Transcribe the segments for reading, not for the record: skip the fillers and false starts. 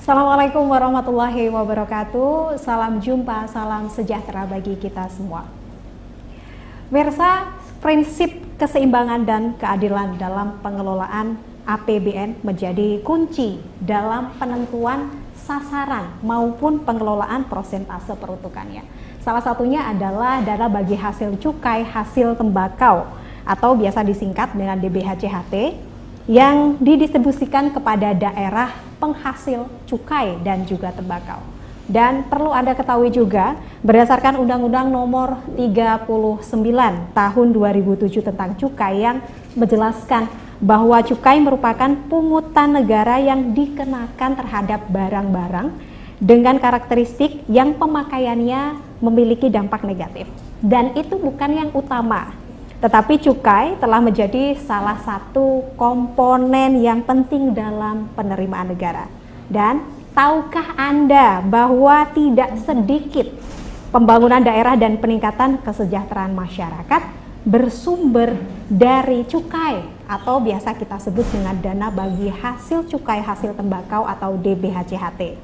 Assalamualaikum warahmatullahi wabarakatuh. Salam jumpa, salam sejahtera bagi kita semua. Pemirsa, prinsip keseimbangan dan keadilan dalam pengelolaan APBN menjadi kunci dalam penentuan sasaran maupun pengelolaan persentase peruntukannya. Salah satunya adalah dana bagi hasil cukai hasil tembakau atau biasa disingkat dengan DBHCHT yang didistribusikan kepada daerah penghasil cukai dan juga tembakau. Dan perlu Anda ketahui juga, berdasarkan Undang-Undang Nomor 39 Tahun 2007 tentang cukai yang menjelaskan bahwa cukai merupakan pungutan negara yang dikenakan terhadap barang-barang dengan karakteristik yang pemakaiannya memiliki dampak negatif. Dan itu bukan yang utama. Tetapi cukai telah menjadi salah satu komponen yang penting dalam penerimaan negara. Dan tahukah Anda bahwa tidak sedikit pembangunan daerah dan peningkatan kesejahteraan masyarakat bersumber dari cukai atau biasa kita sebut dengan dana bagi hasil cukai hasil tembakau atau DBHCHT.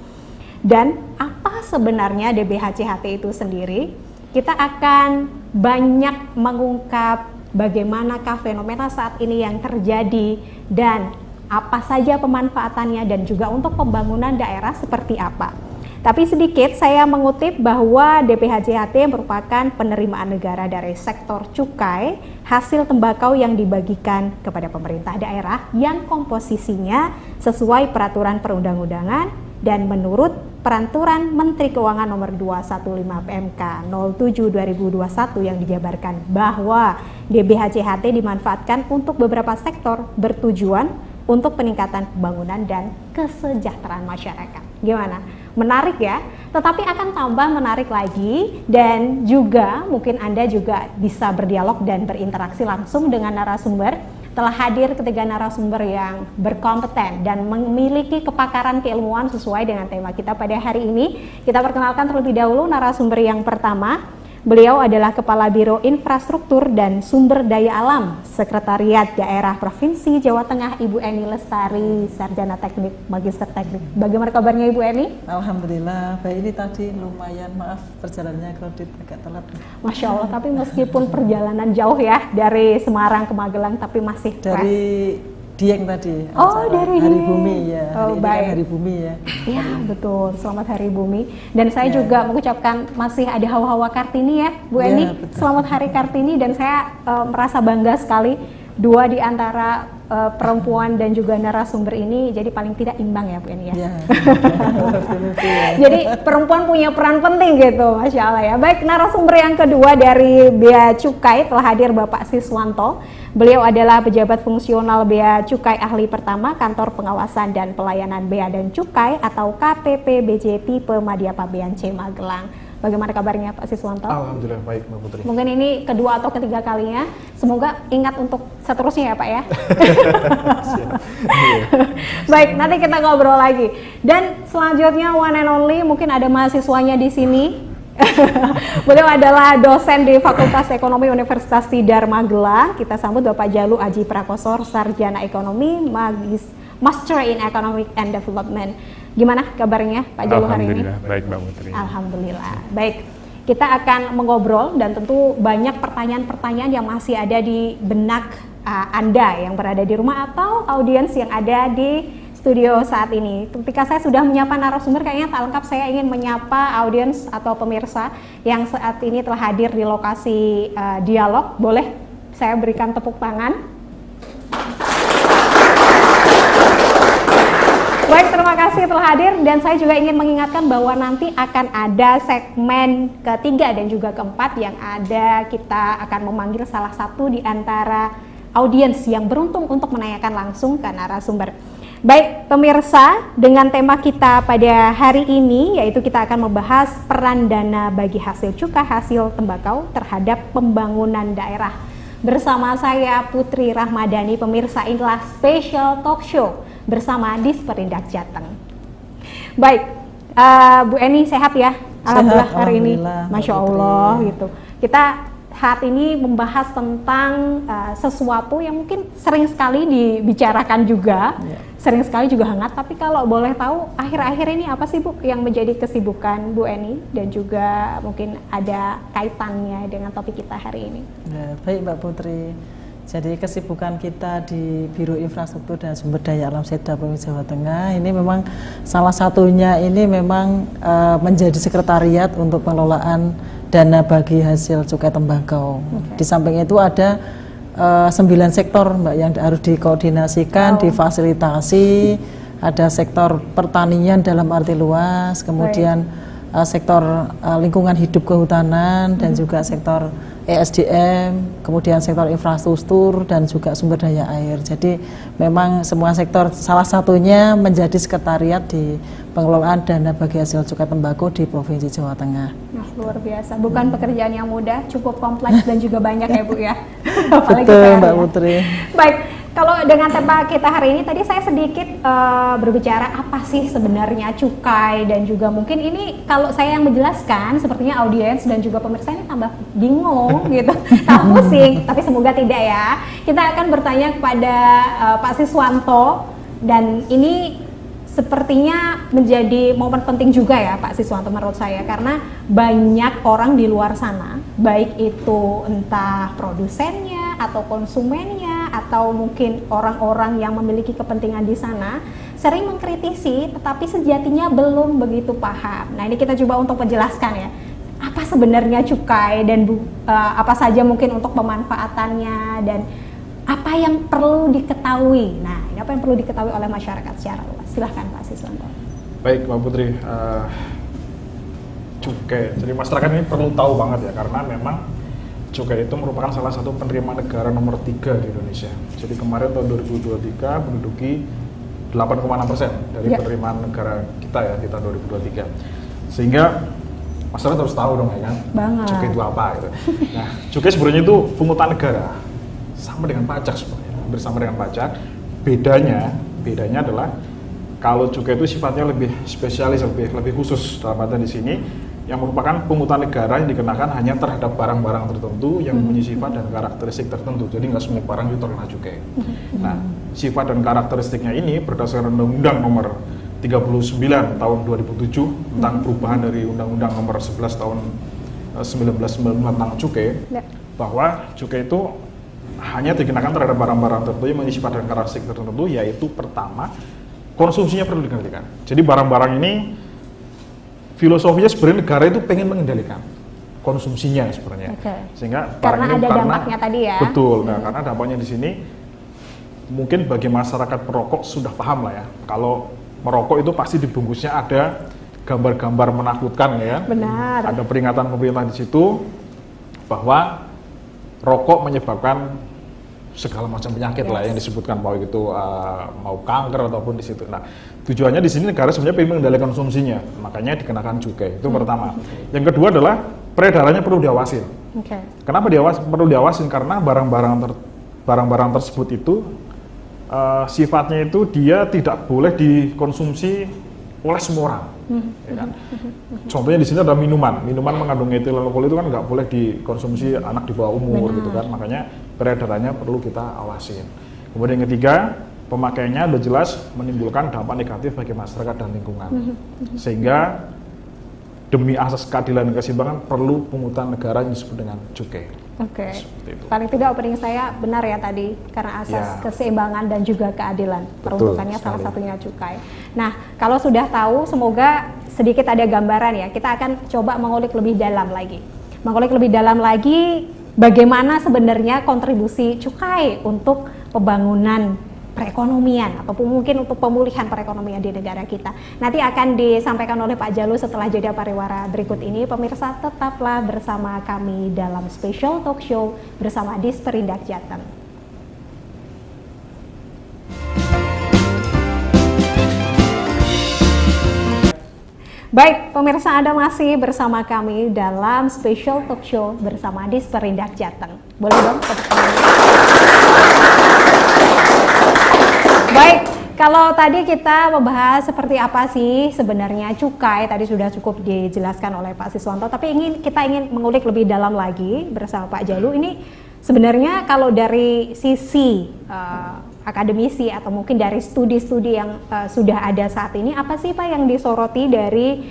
Dan apa sebenarnya DBHCHT itu sendiri? Kita akan banyak mengungkap bagaimanakah fenomena saat ini yang terjadi dan apa saja pemanfaatannya dan juga untuk pembangunan daerah seperti apa. Tapi sedikit saya mengutip bahwa DBHCHT merupakan penerimaan negara dari sektor cukai hasil tembakau yang dibagikan kepada pemerintah daerah yang komposisinya sesuai peraturan perundang-undangan dan menurut Peraturan Menteri Keuangan Nomor 215 PMK 07/2021 yang dijabarkan bahwa DBHCHT dimanfaatkan untuk beberapa sektor bertujuan untuk peningkatan pembangunan dan kesejahteraan masyarakat. Gimana? Menarik ya? Tetapi akan tambah menarik lagi dan juga mungkin Anda juga bisa berdialog dan berinteraksi langsung dengan narasumber. Telah hadir ketiga narasumber yang berkompeten dan memiliki kepakaran keilmuan sesuai dengan tema kita pada hari ini. Kita perkenalkan terlebih dahulu narasumber yang pertama. Beliau adalah Kepala Biro Infrastruktur dan Sumber Daya Alam Sekretariat Daerah Provinsi Jawa Tengah, Ibu Eni Lestari, Sarjana Teknik, Magister Teknik. Bagaimana kabarnya Ibu Eni? Alhamdulillah, baik. Ini tadi lumayan, maaf perjalanannya kredit agak telat. Masya Allah, tapi meskipun perjalanan jauh ya dari Semarang ke Magelang, tapi masih fresh. Dari Dieng tadi. Oh, dari Hari Bumi ya. Oh, hari ini baik. kan Hari Bumi ya. Iya, betul. Selamat Hari Bumi. Dan saya juga mengucapkan masih ada hawa-hawa Kartini ya, Bu Eni. Betul. Selamat Hari Kartini dan saya merasa bangga sekali dua di antara perempuan dan juga narasumber ini jadi paling tidak imbang ya Bu Eni ya. Ya. Jadi perempuan punya peran penting gitu, Masya Allah ya. Baik, narasumber yang kedua dari Bea Cukai telah hadir Bapak Siswanto. Beliau adalah pejabat fungsional Bea Cukai ahli pertama Kantor Pengawasan dan Pelayanan Bea dan Cukai atau KPPBJ tipe Madya Pabean C Magelang. Bagaimana kabarnya Pak Siswanto? Alhamdulillah baik Mbak Putri. Mungkin ini kedua atau ketiga kalinya. Semoga ingat untuk seterusnya ya Pak ya. Baik, nanti kita ngobrol lagi. Dan selanjutnya one and only mungkin ada mahasiswanya di sini. Beliau adalah dosen di Fakultas Ekonomi Universitas Tidar Magelang. Kita sambut Bapak Jalu Aji Prakosor, Sarjana Ekonomi, Master in Economic and Development. Gimana kabarnya Pak Jalu hari ini? Alhamdulillah, baik Mbak Putri. Alhamdulillah, baik. Kita akan mengobrol dan tentu banyak pertanyaan-pertanyaan yang masih ada di benak Anda yang berada di rumah atau audiens yang ada di studio saat ini. Ketika saya sudah menyapa narasumber, kayaknya tak lengkap saya ingin menyapa audiens atau pemirsa yang saat ini telah hadir di lokasi dialog. Boleh saya berikan tepuk tangan? Baik, terima kasih telah hadir dan saya juga ingin mengingatkan bahwa nanti akan ada segmen ketiga dan juga keempat yang ada kita akan memanggil salah satu di antara audiens yang beruntung untuk menanyakan langsung ke narasumber. Baik, pemirsa, dengan tema kita pada hari ini yaitu kita akan membahas peran dana bagi hasil cukai hasil tembakau terhadap pembangunan daerah. Bersama saya Putri Rahmadani, pemirsa inilah special talk show bersama Disperindak Jateng. Baik, Bu Eni sehat ya? Alhamdulillah hari ini, Masya Allah gitu. Kita saat ini membahas tentang sesuatu yang mungkin sering sekali dibicarakan juga, sering sekali juga hangat. Tapi kalau boleh tahu, akhir-akhir ini apa sih Bu yang menjadi kesibukan Bu Eni dan juga mungkin ada kaitannya dengan topik kita hari ini? Ya, baik Mbak Putri. Jadi kesibukan kita di Biro Infrastruktur dan Sumber Daya Alam Seda Provinsi Jawa Tengah ini memang salah satunya ini memang menjadi sekretariat untuk pengelolaan dana bagi hasil cukai tembakau. Di samping itu ada 9 sektor Mbak yang harus dikoordinasikan, difasilitasi. Ada sektor pertanian dalam arti luas, kemudian sektor lingkungan hidup kehutanan dan juga sektor ESDM, kemudian sektor infrastruktur dan juga sumber daya air. Jadi memang semua sektor salah satunya menjadi sekretariat di pengelolaan dana bagi hasil cukai tembakau di Provinsi Jawa Tengah. Nah, luar biasa. Bukan pekerjaan yang mudah, cukup kompleks dan juga banyak ya Bu ya. Betul Mbak Putri. Baik. Kalau dengan tema kita hari ini, tadi saya sedikit berbicara apa sih sebenarnya cukai, dan juga mungkin ini kalau saya yang menjelaskan sepertinya audiens dan juga pemirsa ini tambah bingung gitu, tambah pusing, tapi semoga tidak ya. Kita akan bertanya kepada Pak Siswanto, dan ini sepertinya menjadi momen penting juga ya Pak Siswanto menurut saya, karena banyak orang di luar sana, baik itu entah produsennya atau konsumennya atau mungkin orang-orang yang memiliki kepentingan di sana, sering mengkritisi tetapi sejatinya belum begitu paham. Nah, ini kita coba untuk menjelaskan ya, apa sebenarnya cukai dan apa saja mungkin untuk pemanfaatannya dan apa yang perlu diketahui. Nah, ini apa yang perlu diketahui oleh masyarakat secara luas. Silahkan Pak Siswanto. Baik Mbak Putri, cukai. Jadi masyarakat ini perlu tahu banget ya, karena memang cukai itu merupakan salah satu penerima negara nomor 3 di Indonesia. Jadi kemarin tahun 2023 menduduki 8,6% dari penerimaan negara kita ya, kita 2023. Sehingga masyarakat harus tahu dong ya kan, cukai itu apa gitu. Nah, cukai sebenarnya itu pungutan negara, sama dengan pajak sebenarnya, bersama dengan pajak. Bedanya adalah kalau cukai itu sifatnya lebih spesialis, lebih khusus dalam artian di sini yang merupakan pungutan negara yang dikenakan hanya terhadap barang-barang tertentu yang mempunyai sifat dan karakteristik tertentu. Jadi nggak semua barang itu terkena cukai. Nah, sifat dan karakteristiknya ini berdasarkan Undang-Undang Nomor 39 tahun 2007 tentang perubahan dari Undang-Undang Nomor 11 tahun 1995 tentang cukai, bahwa cukai itu hanya dikenakan terhadap barang-barang tertentu yang mempunyai sifat dan karakteristik tertentu, yaitu pertama, konsumsinya perlu dikendalikan. Jadi barang-barang ini filosofinya sebenarnya negara itu pengen mengendalikan konsumsinya sebenarnya, sehingga karena ada dampaknya tadi ya. Betul. Nah, karena dampaknya di sini mungkin bagi masyarakat perokok sudah paham lah ya. Kalau merokok itu pasti dibungkusnya ada gambar-gambar menakutkan ya. Benar. Ada peringatan pemerintah di situ bahwa rokok menyebabkan segala macam penyakit lah yang disebutkan, bahwa itu mau kanker ataupun di situ. Nah, tujuannya di sini negara sebenarnya ingin mengendalikan konsumsinya, makanya dikenakan cukai. Itu pertama. Yang kedua adalah peredarannya perlu diawasin. Kenapa perlu diawasin? Karena barang-barang tersebut itu sifatnya itu dia tidak boleh dikonsumsi oleh semua orang. Ya kan? Contohnya di sini ada minuman mengandung etil alkohol itu kan nggak boleh dikonsumsi anak di bawah umur gitu kan, makanya peredarannya perlu kita awasin. Kemudian yang ketiga, pemakaiannya udah jelas menimbulkan dampak negatif bagi masyarakat dan lingkungan, sehingga demi asas keadilan dan keseimbangan perlu pungutan negara yang disebut dengan cukai. Paling tidak opening saya benar ya tadi, karena asas keseimbangan dan juga keadilan, peruntukannya salah satunya cukai. Nah, kalau sudah tahu, semoga sedikit ada gambaran ya. Kita akan coba mengulik lebih dalam lagi, bagaimana sebenarnya kontribusi cukai untuk pembangunan perekonomian ataupun mungkin untuk pemulihan perekonomian di negara kita. Nanti akan disampaikan oleh Pak Jalu setelah jeda pariwara berikut ini. Pemirsa, tetaplah bersama kami dalam special talk show bersama Disperindak Jateng. Baik, pemirsa, Anda masih bersama kami dalam special talk show bersama Disperindak Jateng. Boleh dong tepuk tangan. Baik, Kalau tadi kita membahas seperti apa sih sebenarnya cukai, tadi sudah cukup dijelaskan oleh Pak Siswanto, tapi kita ingin mengulik lebih dalam lagi bersama Pak Jalu. Ini sebenarnya kalau dari sisi akademisi atau mungkin dari studi-studi yang sudah ada saat ini, apa sih Pak yang disoroti dari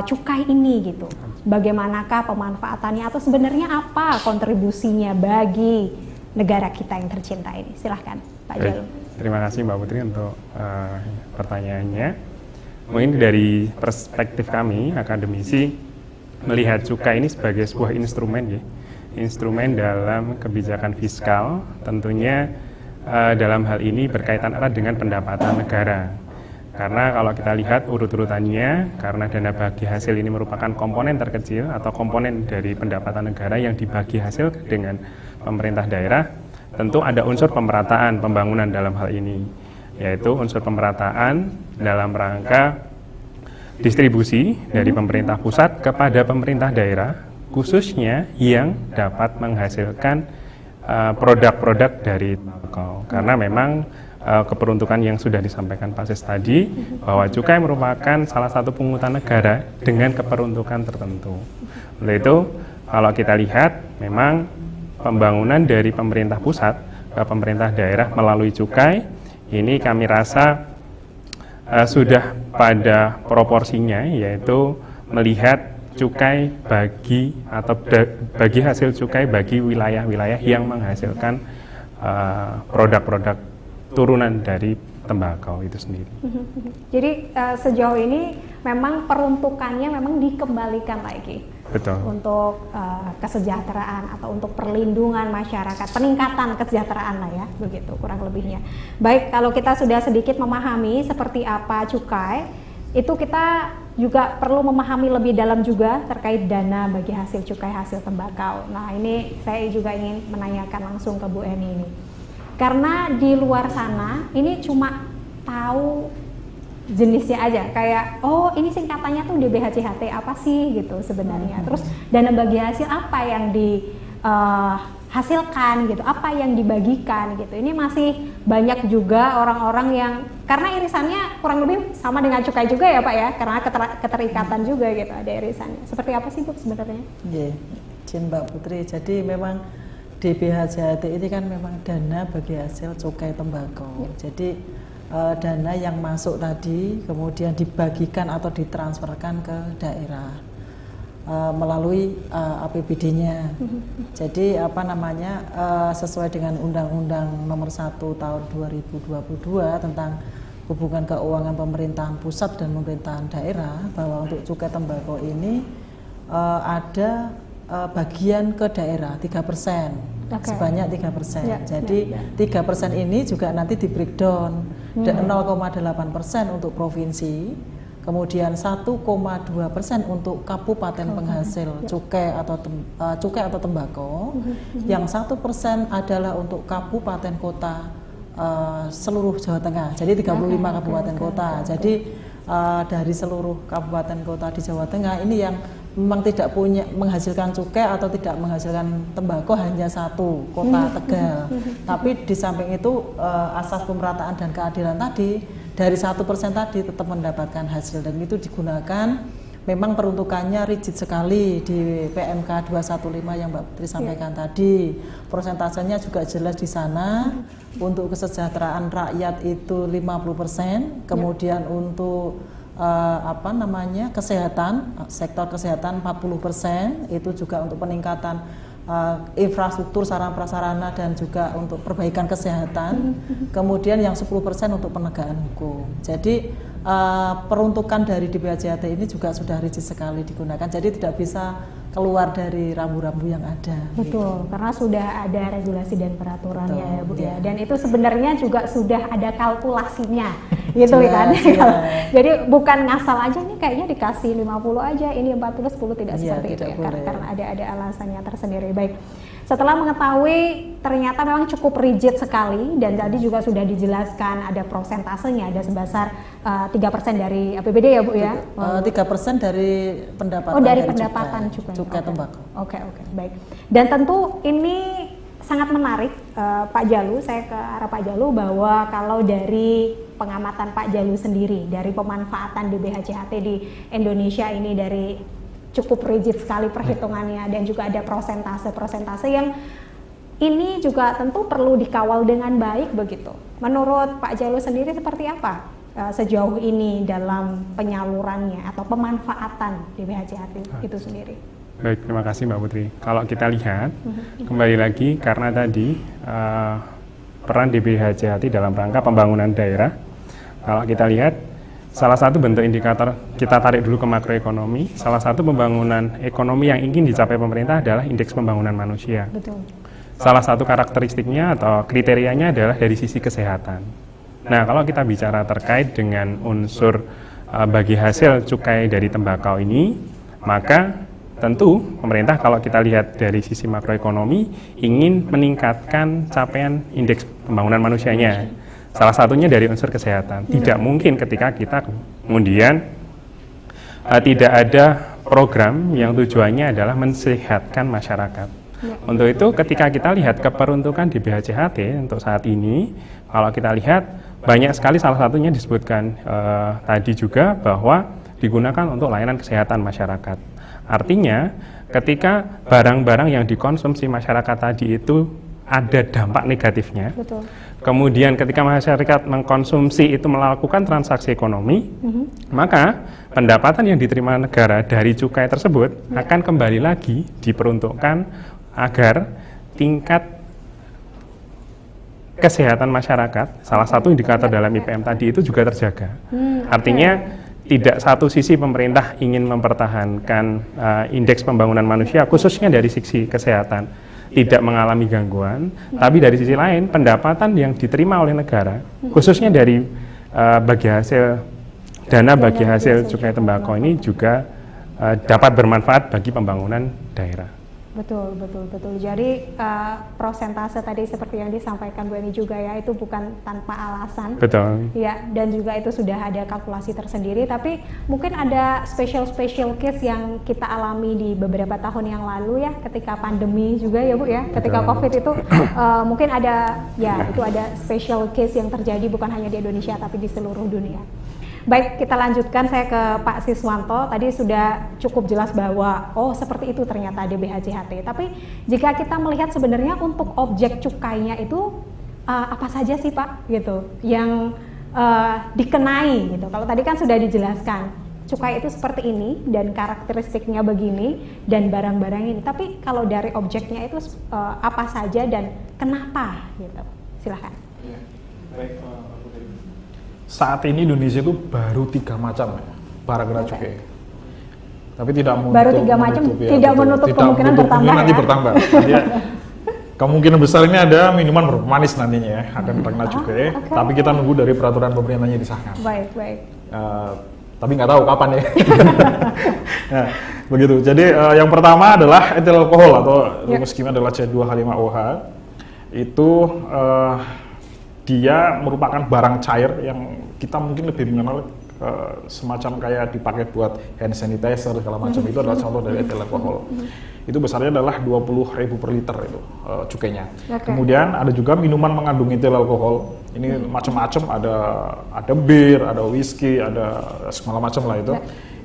cukai ini gitu? Bagaimanakah pemanfaatannya atau sebenarnya apa kontribusinya bagi negara kita yang tercinta ini? Silahkan Pak Jalu. Terima kasih Mbak Putri untuk pertanyaannya. Mungkin dari perspektif kami, akademisi, melihat cukai ini sebagai sebuah instrumen, ya. Instrumen dalam kebijakan fiskal, tentunya dalam hal ini berkaitan erat dengan pendapatan negara. Karena kalau kita lihat urut-urutannya, karena dana bagi hasil ini merupakan komponen terkecil atau komponen dari pendapatan negara yang dibagi hasil dengan pemerintah daerah, tentu ada unsur pemerataan pembangunan dalam hal ini, yaitu unsur pemerataan dalam rangka distribusi dari pemerintah pusat kepada pemerintah daerah, khususnya yang dapat menghasilkan produk-produk dari tembakau. Karena memang keperuntukan yang sudah disampaikan Pak Sis tadi, bahwa cukai merupakan salah satu pungutan negara dengan keperuntukan tertentu. Untuk itu, kalau kita lihat, memang pembangunan dari pemerintah pusat ke pemerintah daerah melalui cukai ini kami rasa sudah pada proporsinya, yaitu melihat cukai bagi hasil cukai bagi wilayah-wilayah yang menghasilkan produk-produk turunan dari tembakau itu sendiri. Jadi sejauh ini memang peruntukannya memang dikembalikan lagi. Betul. Untuk kesejahteraan atau untuk perlindungan masyarakat, peningkatan kesejahteraan lah ya, begitu kurang lebihnya. Baik, kalau kita sudah sedikit memahami seperti apa cukai, itu kita juga perlu memahami lebih dalam juga terkait dana bagi hasil cukai hasil tembakau. Nah ini saya juga ingin menanyakan langsung ke Bu Eni ini. Karena di luar sana ini cuma tahu jenisnya aja, kayak oh ini singkatannya tuh DBHCHT apa sih gitu sebenarnya. Terus dana bagi hasil apa yang dihasilkan gitu, apa yang dibagikan gitu. Ini masih banyak juga orang-orang yang karena irisannya kurang lebih sama dengan cukai juga ya Pak ya, karena keterikatan juga gitu ada irisannya. Seperti apa sih Bu sebenarnya? Iya, izin Mbak Putri. Jadi memang DBHCHT ini kan memang dana bagi hasil cukai tembakau. Jadi dana yang masuk tadi kemudian dibagikan atau ditransferkan ke daerah melalui APBD-nya. Jadi apa namanya sesuai dengan Undang-Undang Nomor 1 Tahun 2022 tentang hubungan keuangan pemerintahan pusat dan pemerintahan daerah, bahwa untuk cukai tembakau ini ada bagian ke daerah 3%. Okay. Sebanyak 3%. Jadi 3% ini juga nanti di breakdown 0,8% untuk provinsi, kemudian 1,2% untuk kabupaten penghasil cukai atau tembakau, yang 1% adalah untuk kabupaten kota seluruh Jawa Tengah. Jadi 35 kabupaten kota. Jadi dari seluruh kabupaten kota di Jawa Tengah ini yang memang tidak punya menghasilkan cukai atau tidak menghasilkan tembakau hanya satu, kota Tegal. Tapi di samping itu asas pemerataan dan keadilan tadi dari 1% tadi tetap mendapatkan hasil, dan itu digunakan. Memang peruntukannya rigid sekali di PMK 215 yang Mbak Putri sampaikan tadi. Persentasenya juga jelas di sana. Untuk kesejahteraan rakyat itu 50%, kemudian untuk kesehatan, sektor kesehatan 40%, itu juga untuk peningkatan infrastruktur sarana prasarana dan juga untuk perbaikan kesehatan. Kemudian yang 10% untuk penegakan hukum. Jadi peruntukan dari DBHCHT ini juga sudah rigid sekali digunakan. Jadi tidak bisa keluar dari rambu-rambu yang ada. Betul, gitu. karena sudah ada regulasi dan peraturannya. Betul, ya Bu ya. Dan itu sebenarnya juga sudah ada kalkulasinya, gitu kan. Jadi bukan ngasal aja nih kayaknya dikasih 50 aja, ini 40 10 tidak seperti itu ya. Karena ada alasannya tersendiri. Baik. Setelah mengetahui ternyata memang cukup rigid sekali, dan tadi juga sudah dijelaskan ada prosentasenya, ada sebesar 3% dari APBD ya Bu ya? 3% dari pendapatan. Oh dari pendapatan cukai tembakau. Oke, baik. Dan tentu ini sangat menarik Pak Jalu, saya ke arah Pak Jalu, bahwa kalau dari pengamatan Pak Jalu sendiri dari pemanfaatan DBHCHT di Indonesia ini, dari cukup rigid sekali perhitungannya dan juga ada prosentase-prosentase yang ini juga tentu perlu dikawal dengan baik begitu. Menurut Pak Jalu sendiri seperti apa sejauh ini dalam penyalurannya atau pemanfaatan DBHCHT itu sendiri? Baik, terima kasih Mbak Putri. Kalau kita lihat, kembali lagi karena tadi peran DBHCHT dalam rangka pembangunan daerah, kalau kita lihat salah satu bentuk indikator, kita tarik dulu ke makroekonomi, salah satu pembangunan ekonomi yang ingin dicapai pemerintah adalah indeks pembangunan manusia. Betul. Salah satu karakteristiknya atau kriterianya adalah dari sisi kesehatan. Nah, kalau kita bicara terkait dengan unsur bagi hasil cukai dari tembakau ini, maka tentu pemerintah kalau kita lihat dari sisi makroekonomi ingin meningkatkan capaian indeks pembangunan manusianya. Salah satunya dari unsur kesehatan. Tidak mungkin ketika kita kemudian tidak ada program yang tujuannya adalah mensehatkan masyarakat. Untuk itu ketika kita lihat keperuntukan DBHCHT untuk saat ini, kalau kita lihat banyak sekali, salah satunya disebutkan tadi juga bahwa digunakan untuk layanan kesehatan masyarakat. Artinya ketika barang-barang yang dikonsumsi masyarakat tadi itu ada dampak negatifnya. Betul. Kemudian ketika masyarakat mengkonsumsi itu melakukan transaksi ekonomi, maka pendapatan yang diterima negara dari cukai tersebut akan kembali lagi diperuntukkan agar tingkat kesehatan masyarakat, salah satu indikator dalam IPM tadi itu juga terjaga. Artinya tidak satu sisi pemerintah ingin mempertahankan indeks pembangunan manusia, khususnya dari sisi kesehatan, tidak mengalami gangguan, tapi dari sisi lain pendapatan yang diterima oleh negara, khususnya dari bagi hasil dana bagi hasil cukai tembakau ini juga dapat bermanfaat bagi pembangunan daerah. Betul. Jadi prosentase tadi seperti yang disampaikan Bu Eni juga ya, itu bukan tanpa alasan. Betul. Ya, dan juga itu sudah ada kalkulasi tersendiri. Tapi mungkin ada special case yang kita alami di beberapa tahun yang lalu ya, ketika pandemi juga ya Bu ya, ketika COVID itu mungkin ada ya, itu ada special case yang terjadi bukan hanya di Indonesia tapi di seluruh dunia. Baik, kita lanjutkan, saya ke Pak Siswanto. Tadi sudah cukup jelas bahwa seperti itu ternyata DBHCHT. Tapi jika kita melihat sebenarnya untuk objek cukainya itu apa saja sih Pak gitu yang dikenai gitu. Kalau tadi kan sudah dijelaskan cukai itu seperti ini dan karakteristiknya begini dan barang-barang ini. Tapi kalau dari objeknya itu apa saja dan kenapa gitu. Silahkan. Ya, baik. Saat ini Indonesia itu baru 3 macam ya, barang kena cukai. Tapi tidak baru 3 macam, tidak menutup kemungkinan bertambah nanti ya? Bertambah. Kemungkinan besar ini ada minuman bermanis nantinya ya, akan terkena cukai. Okay. Tapi kita nunggu dari peraturan pemerintahnya disahkan. Baik. Tapi nggak tahu kapan ya. Nah, begitu. Jadi yang pertama adalah etil alkohol atau rumus kimia adalah C2H5OH. Itu dia merupakan barang cair yang kita mungkin lebih mengenal semacam kayak dipakai buat hand sanitizer segala macam. Itu adalah contoh dari etil alkohol. Itu besarnya adalah 20.000 per liter itu cukainya. Okay. Kemudian ada juga minuman mengandung etil alkohol. Ini macam-macam, ada bir, ada whisky, ada segala macam lah itu.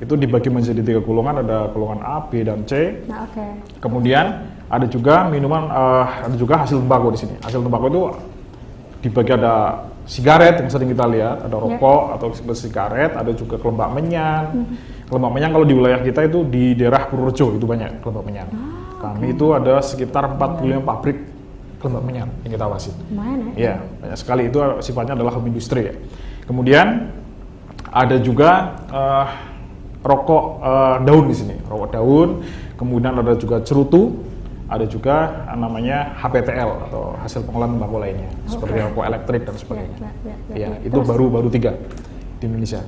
Itu dibagi menjadi 3 golongan, ada golongan A, B, dan C. Nah, okay. Kemudian ada juga minuman, ada juga hasil tembakau di sini. Hasil tembakau itu dibagi ada sigaret yang sering kita lihat, ada rokok atau sigaret, ada juga kelombak menyan. Kelombak menyan kalau di wilayah kita itu di daerah Purworejo itu banyak kelombak menyan. Kami itu ada sekitar 45 pabrik kelombak menyan yang kita awasi. Mana? Ya, banyak sekali, itu sifatnya adalah home industry ya. Kemudian ada juga rokok daun di sini, rokok daun. Kemudian ada juga cerutu. Ada juga namanya HPTL atau hasil pengolahan tembakau lainnya, seperti rokok elektrik dan sebagainya. Ya, itu baru 3 di Indonesia.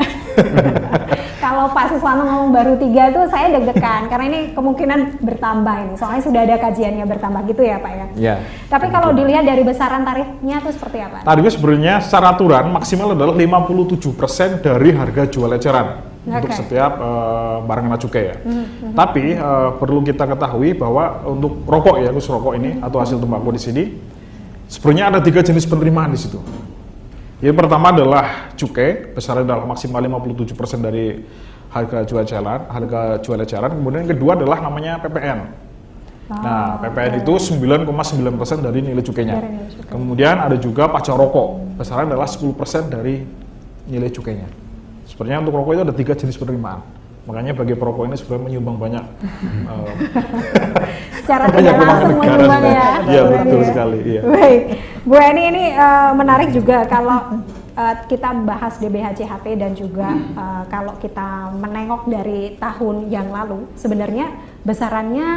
Kalau Pak Siswanto ngomong baru 3 itu saya deg-degan karena ini kemungkinan bertambah ini. Soalnya sudah ada kajiannya bertambah gitu ya Pak ya. Ya. Tapi kalau dilihat dari besaran tarifnya itu seperti apa? Tarifnya sebenarnya secara aturan maksimal adalah 57% dari harga jual eceran. Untuk setiap barang kena cukai ya. Tapi perlu kita ketahui bahwa untuk rokok ya, khusus rokok ini atau hasil tembakau di sini, sebenarnya ada 3 jenis penerimaan di situ. Yang pertama adalah cukai, besarnya adalah maksimal 57% dari harga jual eceran. Kemudian yang kedua adalah namanya PPN. Nah, PPN itu 9,9% dari nilai cukainya. Kemudian ada juga pajak rokok, besarnya adalah 10% dari nilai cukainya. Sebenarnya untuk rokok itu ada 3 jenis penerimaan. Makanya bagi perokok ini sebenarnya menyumbang banyak. Secara tidak langsung menyumbang ya. Iya, betul sekali. Iya. Baik, Bu Eni, ini menarik juga kalau kita bahas DBHCHT dan juga kalau kita menengok dari tahun yang lalu, sebenarnya besarannya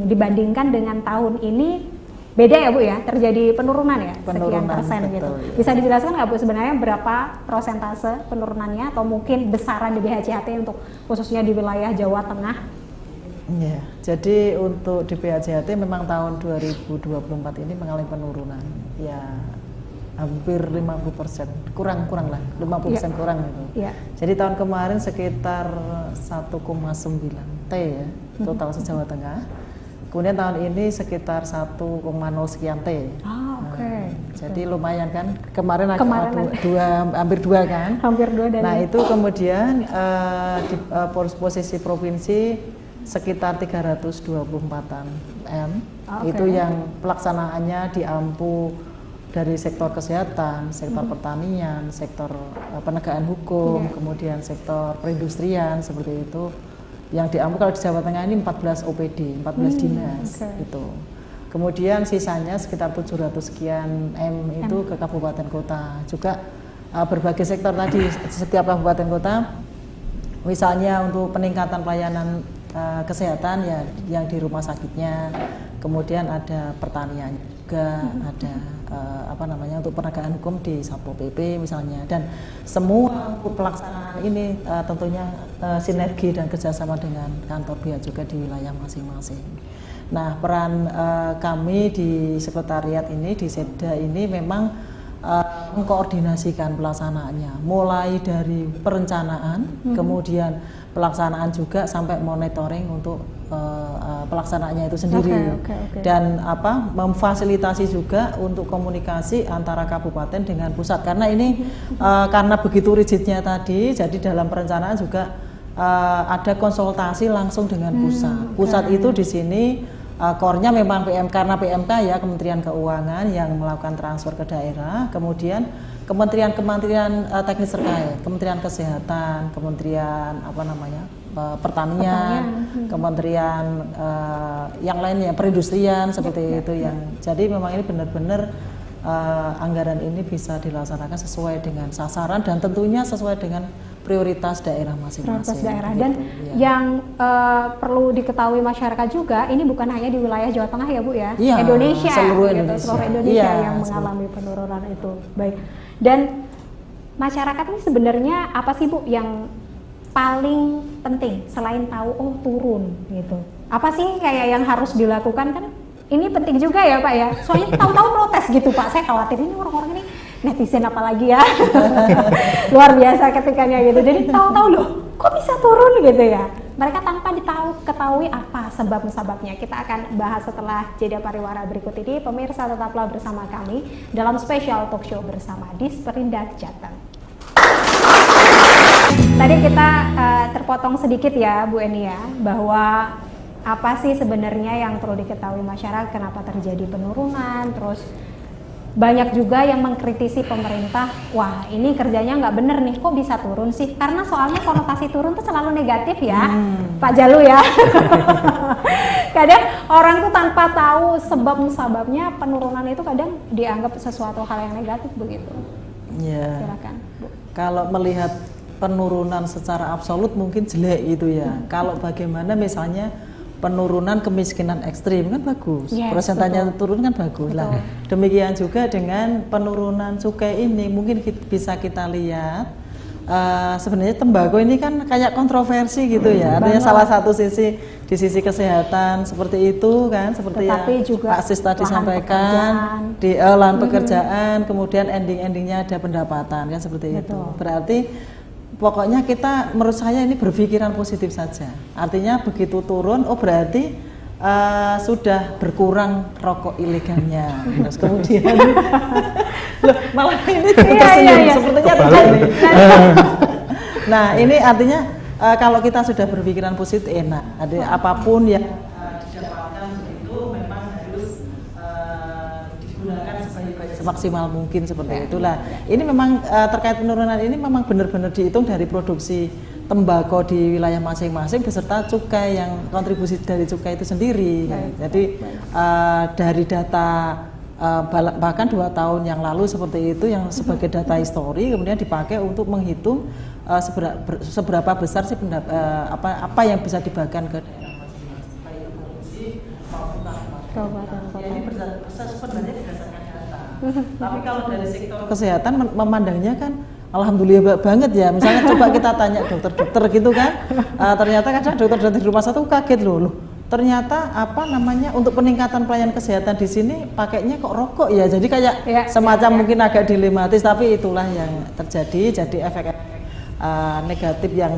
dibandingkan dengan tahun ini beda ya Bu ya, terjadi penurunan ya, sekian persen gitu. Ya. Bisa dijelaskan nggak Bu sebenarnya berapa persentase penurunannya atau mungkin besaran DBHCHT untuk khususnya di wilayah Jawa Tengah? Ya, jadi untuk DBHCHT memang tahun 2024 ini mengalami penurunan. Ya, hampir 50%, kurang lah, 50% kurang gitu. Ya. Jadi tahun kemarin sekitar 1,9 T ya, total se-Jawa Tengah. Kemudian tahun ini sekitar 1,0 sekian T. Oke. Jadi lumayan kan, kemarin hampir 2 kan. Hampir 2 dari. Nah itu kemudian di posisi provinsi sekitar 324-an M. Itu yang pelaksanaannya diampu dari sektor kesehatan, sektor pertanian, sektor penegakan hukum, kemudian sektor perindustrian seperti itu. Yang diampu kalau di Jawa Tengah ini 14 OPD, 14 dinas gitu. Kemudian sisanya sekitar 700 sekian M itu ke kabupaten kota. Juga berbagai sektor tadi, setiap kabupaten kota misalnya untuk peningkatan pelayanan kesehatan ya yang di rumah sakitnya, kemudian ada pertanian juga, ada untuk penegakan hukum di Satpol PP misalnya, dan semua untuk pelaksanaan ini tentunya sinergi dan kerjasama dengan kantor bea juga di wilayah masing-masing. Nah, peran kami di sekretariat ini, di Setda ini memang mengkoordinasikan pelaksanaannya, mulai dari perencanaan, kemudian pelaksanaan juga sampai monitoring untuk pelaksanaannya itu sendiri. Dan memfasilitasi juga untuk komunikasi antara kabupaten dengan pusat, karena ini karena begitu rigidnya tadi, jadi dalam perencanaan juga ada konsultasi langsung dengan pusat. Pusat itu di sini core-nya memang karena PMK ya, Kementerian Keuangan yang melakukan transfer ke daerah, kemudian kementerian teknis terkait, Kementerian Kesehatan, Kementerian Pertanian, kementerian yang lainnya, perindustrian seperti itu yang. Jadi memang ini benar-benar anggaran ini bisa dilaksanakan sesuai dengan sasaran dan tentunya sesuai dengan prioritas daerah masing-masing. Prioritas daerah dan yang perlu diketahui masyarakat juga, ini bukan hanya di wilayah Jawa Tengah ya Bu ya, Indonesia, seluruh Indonesia yang mengalami penurunan itu. Baik. Dan masyarakat ini sebenarnya apa sih Bu yang paling penting selain tahu turun gitu? Apa sih kayak yang harus dilakukan kan? Ini penting juga ya Pak ya. Soalnya tahu-tahu protes gitu Pak. Saya khawatir ini orang-orang ini netizen apalagi ya. Luar biasa ketikanya gitu. Jadi tahu-tahu loh, kok bisa turun gitu ya. Mereka tanpa ketahui apa sebab-sebabnya. Kita akan bahas setelah jeda pariwara berikut ini. Pemirsa tetaplah bersama kami dalam spesial talk show bersama Disperindak Jateng. Tadi kita terpotong sedikit ya Bu Eni ya, bahwa apa sih sebenarnya yang perlu diketahui masyarakat, kenapa terjadi penurunan, terus banyak juga yang mengkritisi pemerintah, wah ini kerjanya nggak bener nih, kok bisa turun sih, karena soalnya konotasi turun tuh selalu negatif ya, Pak Jalu ya. Kadang orang tuh tanpa tahu sebab-sebabnya penurunan itu kadang dianggap sesuatu hal yang negatif begitu. Ya. Silakan Bu. Kalau melihat penurunan secara absolut mungkin jelek itu ya. Kalau bagaimana misalnya penurunan kemiskinan ekstrim kan bagus, persentasenya turun kan bagus lah. Demikian juga dengan penurunan cukai ini mungkin bisa kita lihat sebenarnya tembakau ini kan kayak kontroversi gitu ya. Artinya salah satu sisi di sisi kesehatan seperti itu kan, seperti yang Pak Sis tadi sampaikan di lahan pekerjaan, kemudian endingnya ada pendapatan kan seperti itu. Berarti pokoknya kita menurut saya ini berpikiran positif saja. Artinya begitu turun, berarti sudah berkurang rokok ilegalnya. Terus kemudian loh, malah ini tersenyum sepertinya tidak nih. Nah ini artinya kalau kita sudah berpikiran positif enak. Ada apapun yang didapatkan itu memang harus digunakan sebaik-baik semaksimal mungkin seperti itulah. Ini memang terkait penurunan ini memang benar-benar dihitung dari produksi tembakau di wilayah masing-masing beserta cukai yang kontribusi dari cukai itu sendiri. Jadi dari data bahkan 2 tahun yang lalu seperti itu yang sebagai data histori kemudian dipakai untuk menghitung seberapa besar sih apa yang bisa dibagikan ke daerah masing-masing baik provinsi maupun kabupaten. Ini besar sebenarnya berdasarkan data. Tapi kalau dari sektor kesehatan memandangnya kan alhamdulillah banget ya. Misalnya coba kita tanya dokter-dokter gitu kan, ternyata kadang dokter-dokter di rumah sakit kaget loh. Ternyata untuk peningkatan pelayanan kesehatan di sini pakainya kok rokok ya. Jadi kayak semacam mungkin agak dilematis, tapi itulah yang terjadi. Jadi efek negatif yang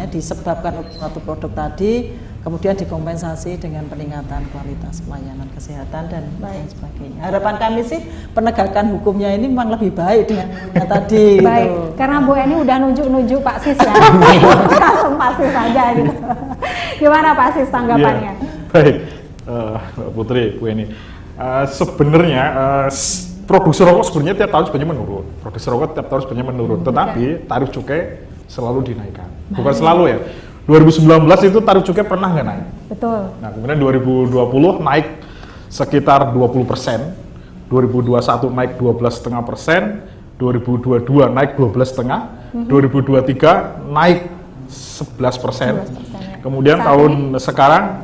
disebabkan oleh suatu produk tadi kemudian dikompensasi dengan peningkatan kualitas pelayanan kesehatan dan lain sebagainya. Harapan kami sih penegakan hukumnya ini memang lebih baik dengan yang tadi. Baik, gitu. karena Bu Eni udah nunjuk-nunjuk Pak Sis ya, langsung Pak Sis aja gitu. Gimana Pak Sis tanggapannya? Baik, Mbak Putri, Bu Eni. Sebenarnya produksi rokok sebenarnya tiap tahun sebenarnya menurun. Produksi rokok tiap tahun sebenarnya menurun, tetapi tarif cukai selalu dinaikkan. Bukan selalu ya. 2019 itu tarif cukai pernah nggak naik? Betul. Nah, kemudian 2020 naik sekitar 20%, 2021 naik 12,5%, 2022 naik 12,5%, 2023 naik 11%. Kemudian tahun sekarang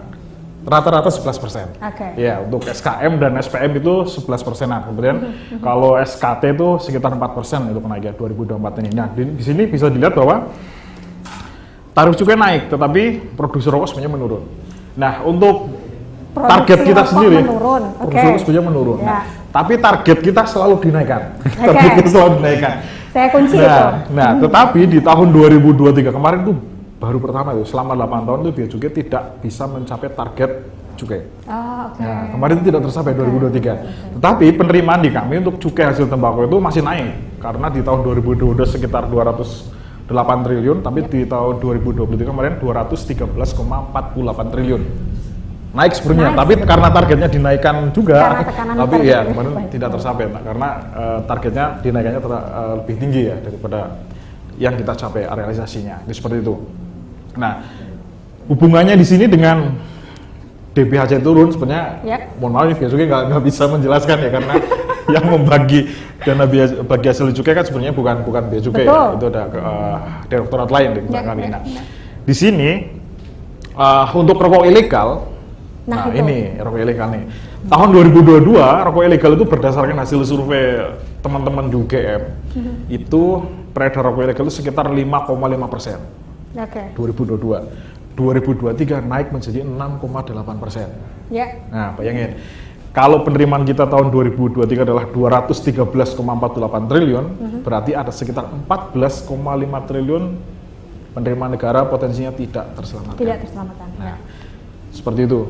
rata-rata 11%. Ya, untuk SKM dan SPM itu 11%-an. Kemudian kalau SKT itu sekitar 4% itu kenaikan 2024 ini. Nah, di sini bisa dilihat bahwa tarif cukai naik, tetapi produksi rokok sebenarnya menurun. Nah, untuk target kita sendiri, produksi rokok sebenarnya menurun. Ya. Nah, tapi target kita selalu dinaikkan. Target kita selalu dinaikkan. Saya kunci itu. Nah, tetapi di tahun 2023 kemarin tuh baru pertama itu selama 8 tahun itu Bea Cukai tidak bisa mencapai target cukai. Nah, kemarin itu tidak tercapai 2023. Tetapi penerimaan di kami untuk cukai hasil tembakau itu masih naik karena di tahun 2022 sekitar 208 triliun, tapi di tahun 2023 kemarin 213,48 triliun. Naik sebenarnya, tapi karena targetnya dinaikkan juga, tapi ya kemarin tidak tercapai karena targetnya dinaikannya lebih tinggi ya daripada yang kita capai realisasinya. Itu seperti itu. Nah, hubungannya di sini dengan DBHC turun sebenarnya, mohon maaf Bea Cukai nggak bisa menjelaskan ya karena yang membagi dana bagi hasil cukai kan sebenarnya bukan Bea Cukai ya, itu ada direktorat lain di kami. Nah, di sini untuk rokok ilegal, ini rokok ilegal nih. Tahun 2022 rokok ilegal itu berdasarkan hasil survei teman-teman di UGM, itu peredaran rokok ilegal itu sekitar 5,5%. 2022, 2023 naik menjadi 6,8%. Nah, bayangin. Kalau penerimaan kita tahun 2023 adalah 213,48 triliun, berarti ada sekitar 14,5 triliun penerimaan negara potensinya tidak terselamatkan. Tidak terselamatkan. Nah, seperti itu.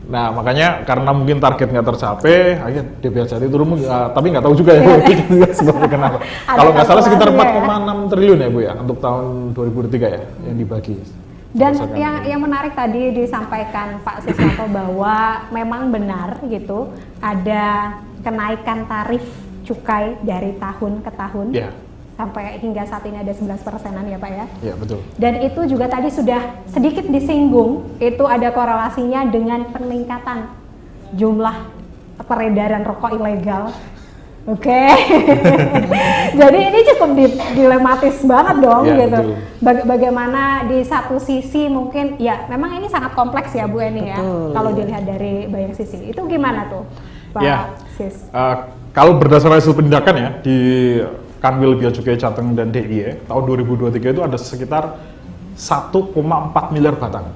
Nah, makanya karena mungkin target nggak tercapai, akhirnya DBHC turun, tapi nggak tahu juga ya sebenarnya kenapa. Kalau nggak salah sekitar 4,6 triliun ya Bu ya untuk tahun 2023 ya yang dibagi. Dan yang menarik tadi disampaikan Pak Siswanto bahwa memang benar gitu ada kenaikan tarif cukai dari tahun ke tahun. Sampai hingga saat ini ada 11%-an ya Pak ya? Iya betul. Dan itu juga tadi sudah sedikit disinggung, itu ada korelasinya dengan peningkatan jumlah peredaran rokok ilegal. Jadi ini cukup dilematis banget dong gitu. Bagaimana di satu sisi mungkin ya memang ini sangat kompleks ya Bu Eni ya. Kalau dilihat dari banyak sisi. Itu gimana tuh Pak Sis? Kalau berdasarkan hasil penindakan ya di Kanwil Bea Cukai Jateng dan DIY tahun 2023 itu ada sekitar 1,4 miliar batang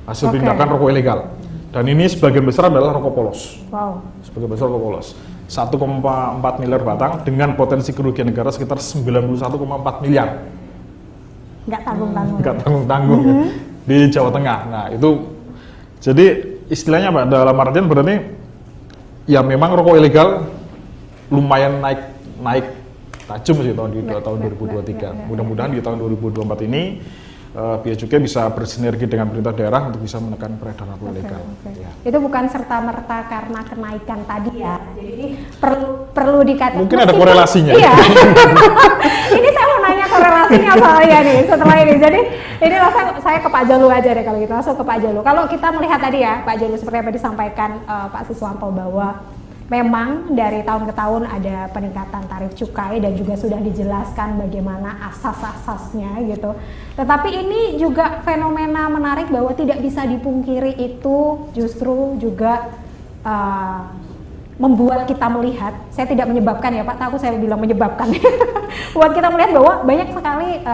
hasil penindakan rokok ilegal. Dan ini sebagian besar adalah rokok polos. Sebagian besar rokok polos. 1,4 miliar batang dengan potensi kerugian negara sekitar 91,4 miliar. Nggak tanggung-tanggung. Nggak tanggung-tanggung ya, di Jawa Tengah. Nah itu Jadi istilahnya Pak, dalam artian berarti ya memang rokok ilegal lumayan naik tajam sih tahun 2023. Mudah-mudahan di tahun 2024 ini Bea Cukai bisa bersinergi dengan pemerintah daerah untuk bisa menekan peredaran rokok ilegal. Ya. Itu bukan serta-merta karena kenaikan tadi ya. Jadi ini perlu dikatakan. Mungkin ada korelasinya. Iya. Ini saya mau nanya korelasinya soalnya nih setelah ini. Jadi ini langsung saya ke Pak Jalu aja deh kalau gitu. Langsung ke Pak Jalu. Kalau kita melihat tadi ya Pak Jalu seperti apa disampaikan Pak Siswanto bahwa memang dari tahun ke tahun ada peningkatan tarif cukai dan juga sudah dijelaskan bagaimana asas-asasnya gitu. Tetapi ini juga fenomena menarik bahwa tidak bisa dipungkiri itu justru juga membuat kita melihat, saya tidak menyebabkan ya Pak, takut saya bilang menyebabkan, buat kita melihat bahwa banyak sekali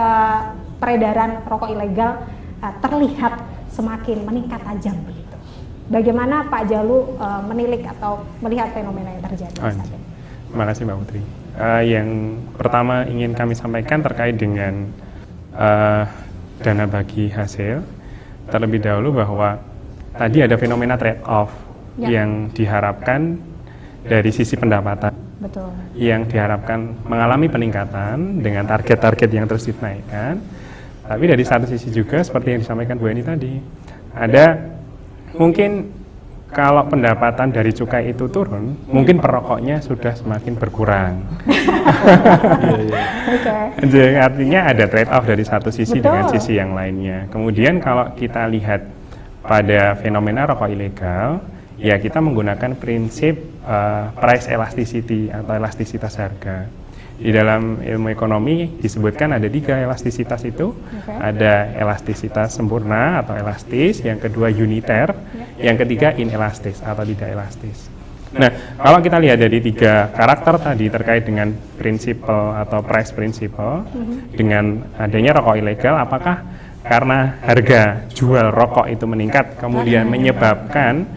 peredaran rokok ilegal terlihat semakin meningkat tajam. Bagaimana Pak Jalu menilik atau melihat fenomena yang terjadi saat ini? Terima kasih Mbak Putri. Yang pertama ingin kami sampaikan terkait dengan dana bagi hasil. Terlebih dahulu bahwa tadi ada fenomena trade-off yang diharapkan dari sisi pendapatan. Betul. Yang diharapkan mengalami peningkatan dengan target-target yang terus dinaikkan. Tapi dari satu sisi juga seperti yang disampaikan Bu Eni tadi, ada mungkin kalau pendapatan dari cukai itu turun, mungkin perokoknya sudah semakin berkurang. Jadi artinya ada trade off dari satu sisi dengan sisi yang lainnya. Kemudian kalau kita lihat pada fenomena rokok ilegal, ya kita menggunakan prinsip price elasticity atau elastisitas harga. Di dalam ilmu ekonomi disebutkan ada 3 elastisitas itu. Ada elastisitas sempurna atau elastis, yang kedua uniter, yang ketiga inelastis atau tidak elastis. Nah, kalau kita lihat dari 3 karakter tadi terkait dengan prinsipal atau price principle, dengan adanya rokok ilegal, apakah karena harga jual rokok itu meningkat kemudian menyebabkan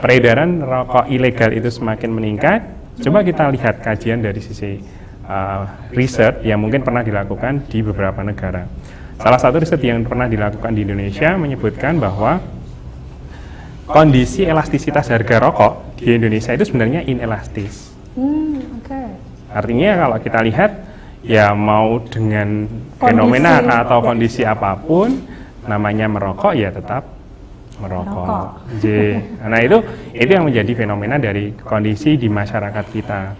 peredaran rokok ilegal itu semakin meningkat? Coba kita lihat kajian dari sisi riset yang mungkin pernah dilakukan di beberapa negara. Salah satu riset yang pernah dilakukan di Indonesia menyebutkan bahwa kondisi elastisitas harga rokok di Indonesia itu sebenarnya inelastis. Artinya kalau kita lihat ya mau dengan fenomena atau kondisi apapun, namanya merokok ya tetap merokok. Nah itu yang menjadi fenomena dari kondisi di masyarakat kita.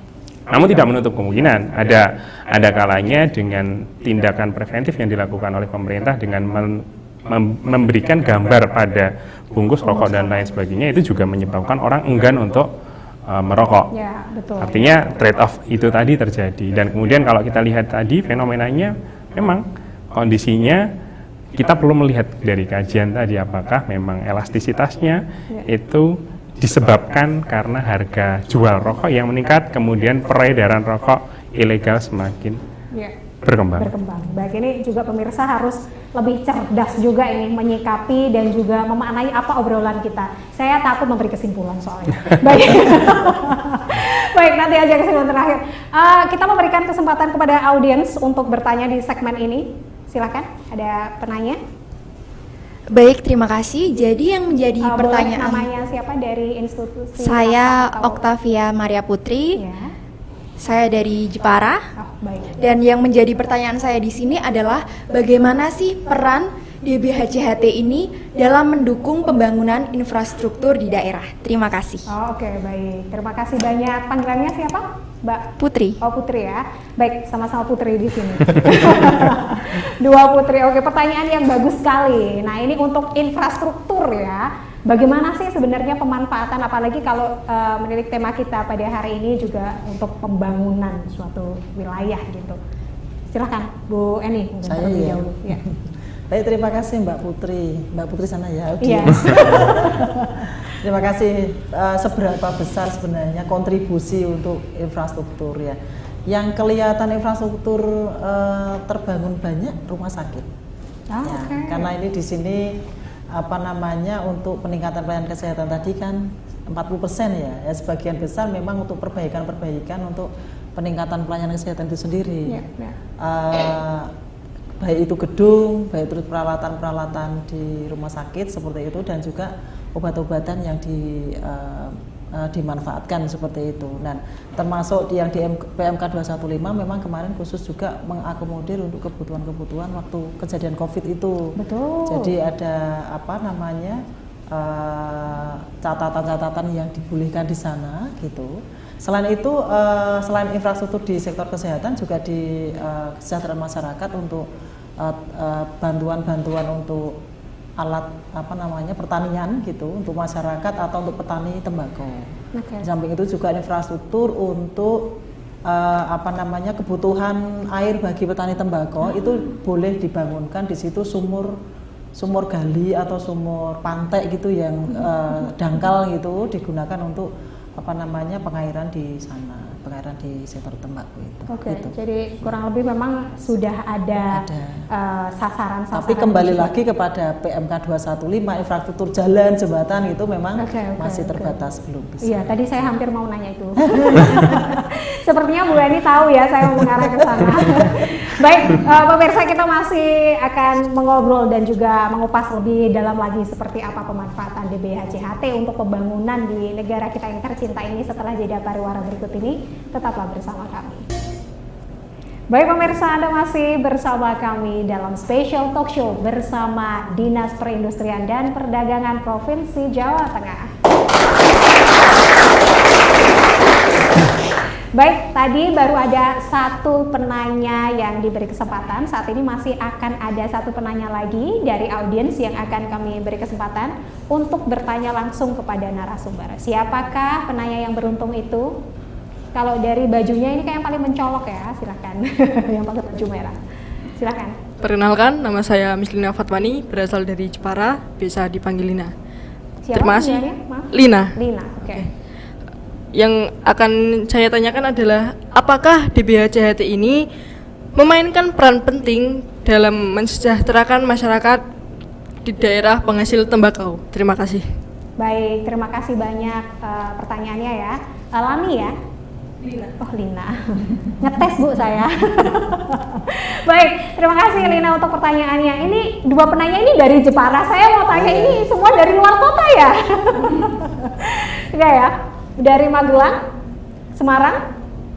Namun tidak menutup kemungkinan ada kalanya dengan tindakan preventif yang dilakukan oleh pemerintah dengan memberikan gambar pada bungkus rokok dan lain sebagainya, itu juga menyebabkan orang enggan untuk merokok. Ya, betul. Artinya trade off itu tadi terjadi. Dan kemudian kalau kita lihat tadi fenomenanya memang kondisinya kita perlu melihat dari kajian tadi apakah memang elastisitasnya itu disebabkan karena harga jual rokok yang meningkat, kemudian peredaran rokok ilegal semakin berkembang. Baik, ini juga pemirsa harus lebih cerdas juga ini menyikapi dan juga memaknai apa obrolan kita. Saya takut memberi kesimpulan soalnya. Baik. Baik, nanti aja kesimpulan terakhir. Kita memberikan kesempatan kepada audiens untuk bertanya di segmen ini. Silakan, ada penanya. Baik, terima kasih. Jadi yang menjadi pertanyaan, namanya siapa dari institusi? Saya Oktavia Maria Putri. Ya. Saya dari Jepara. Baik. Dan yang menjadi pertanyaan saya di sini adalah bagaimana sih peran DBHCHT ini dalam mendukung pembangunan infrastruktur di daerah? Terima kasih. Oke, baik. Terima kasih banyak. Panggilannya siapa? Mbak Putri. Oh, Putri ya. Baik, sama-sama Putri di sini. Dua Putri. Oke, pertanyaan yang bagus sekali. Nah, ini untuk infrastruktur ya. Bagaimana sih sebenarnya pemanfaatan, apalagi kalau menilik tema kita pada hari ini juga untuk pembangunan suatu wilayah gitu. Silahkan Bu Eni. Saya ya. Ya. Baik, terima kasih Mbak Putri. Mbak Putri sana ya. Iya. Terima kasih. Seberapa besar sebenarnya kontribusi untuk infrastruktur ya? Yang kelihatan infrastruktur terbangun banyak rumah sakit. Karena ini di sini untuk peningkatan pelayanan kesehatan tadi kan 40% ya. Sebagian besar memang untuk perbaikan untuk peningkatan pelayanan kesehatan itu sendiri. baik itu gedung, baik itu peralatan-peralatan di rumah sakit seperti itu, dan juga obat-obatan yang dimanfaatkan seperti itu. Dan termasuk yang di PMK 215 memang kemarin khusus juga mengakomodir untuk kebutuhan-kebutuhan waktu kejadian COVID itu. Betul. Jadi ada catatan-catatan yang dibolehkan di sana gitu. Selain itu, selain infrastruktur di sektor kesehatan, juga di kesejahteraan masyarakat untuk bantuan-bantuan untuk alat pertanian gitu untuk masyarakat atau untuk petani tembakau. Okay. Di samping itu juga infrastruktur untuk kebutuhan air bagi petani tembakau itu boleh dibangunkan di situ sumur gali atau sumur pantai gitu yang dangkal gitu, digunakan untuk pengairan di sana, pengairan di sektor tembakau itu. Oke, gitu. jadi kurang lebih memang sudah ada sasaran-sasaran. Tapi kembali lagi kepada PMK 215, infrastruktur jalan, jembatan itu memang masih terbatas, belum bisa. Iya, tadi saya hampir mau nanya itu. Sepertinya Bu Eni tahu ya saya mau mengarah ke sana. Baik, pemirsa, kita masih akan mengobrol dan juga mengupas lebih dalam lagi seperti apa pemanfaatan DBHCHT untuk pembangunan di negara kita yang tercinta ini setelah jeda pariwara berikut ini. Tetaplah bersama kami. Baik pemirsa, Anda masih bersama kami dalam Special Talk Show bersama Dinas Perindustrian dan Perdagangan Provinsi Jawa Tengah. Baik, tadi baru ada satu penanya yang diberi kesempatan. Saat ini masih akan ada satu penanya lagi dari audiens yang akan kami beri kesempatan untuk bertanya langsung kepada narasumber. Siapakah penanya yang beruntung itu? Kalau dari bajunya ini kayak yang paling mencolok ya, silakan. Yang pakai baju merah, silakan. Perkenalkan, nama saya Mislina Fatwani, berasal dari Jepara, bisa dipanggil Lina. Siapa Terima kasih. Lina. Lina, oke. Yang akan saya tanyakan adalah, apakah DBHCHT ini memainkan peran penting dalam mensejahterakan masyarakat di daerah penghasil tembakau? Terima kasih. Baik, terima kasih banyak pertanyaannya ya. Lani ya? Lina. Oh, Lina. Ngetes Bu saya. Baik, terima kasih Lina untuk pertanyaannya. Ini dua penanya ini dari Jepara. Saya mau tanya ini semua dari luar kota ya? Enggak ya? Dari Magelang, Semarang.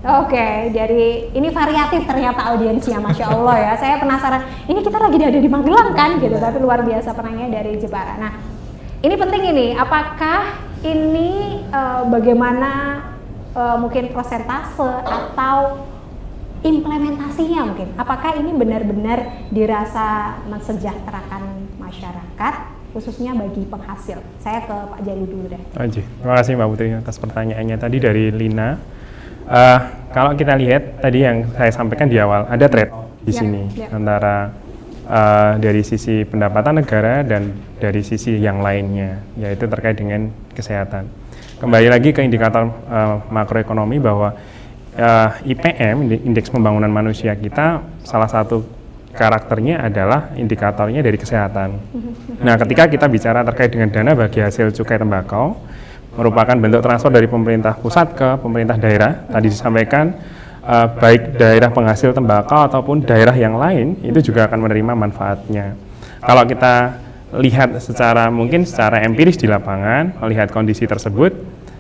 Oke, dari ini variatif ternyata audiensnya, Masya Allah ya. Saya penasaran, ini kita lagi ada di Magelang kan gitu, tapi luar biasa penanya dari Jepara. Nah, ini penting ini, apakah ini bagaimana mungkin persentase atau implementasinya mungkin? Apakah ini benar-benar dirasa mensejahterakan masyarakat? Khususnya bagi penghasil. Saya ke Pak Jali dulu deh. Terima kasih Mbak Putri atas pertanyaannya tadi dari Lina. Kalau kita lihat tadi yang saya sampaikan di awal, ada trade di sini antara dari sisi pendapatan negara dan dari sisi yang lainnya, yaitu terkait dengan kesehatan. Kembali lagi ke indikator makroekonomi bahwa IPM, Indeks Pembangunan Manusia kita, salah satu karakternya adalah indikatornya dari kesehatan. Nah, ketika kita bicara terkait dengan dana bagi hasil cukai tembakau, merupakan bentuk transfer dari pemerintah pusat ke pemerintah daerah. Tadi disampaikan, baik daerah penghasil tembakau ataupun daerah yang lain, itu juga akan menerima manfaatnya. Kalau kita lihat secara empiris di lapangan, melihat kondisi tersebut,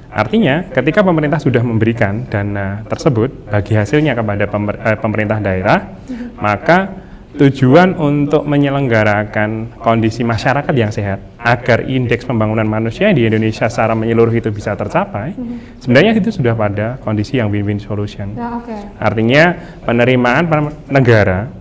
artinya ketika pemerintah sudah memberikan dana tersebut bagi hasilnya kepada pemerintah daerah, maka tujuan untuk menyelenggarakan kondisi masyarakat yang sehat agar indeks pembangunan manusia di Indonesia secara menyeluruh itu bisa tercapai, sebenarnya itu sudah pada kondisi yang win-win solution. Artinya penerimaan negara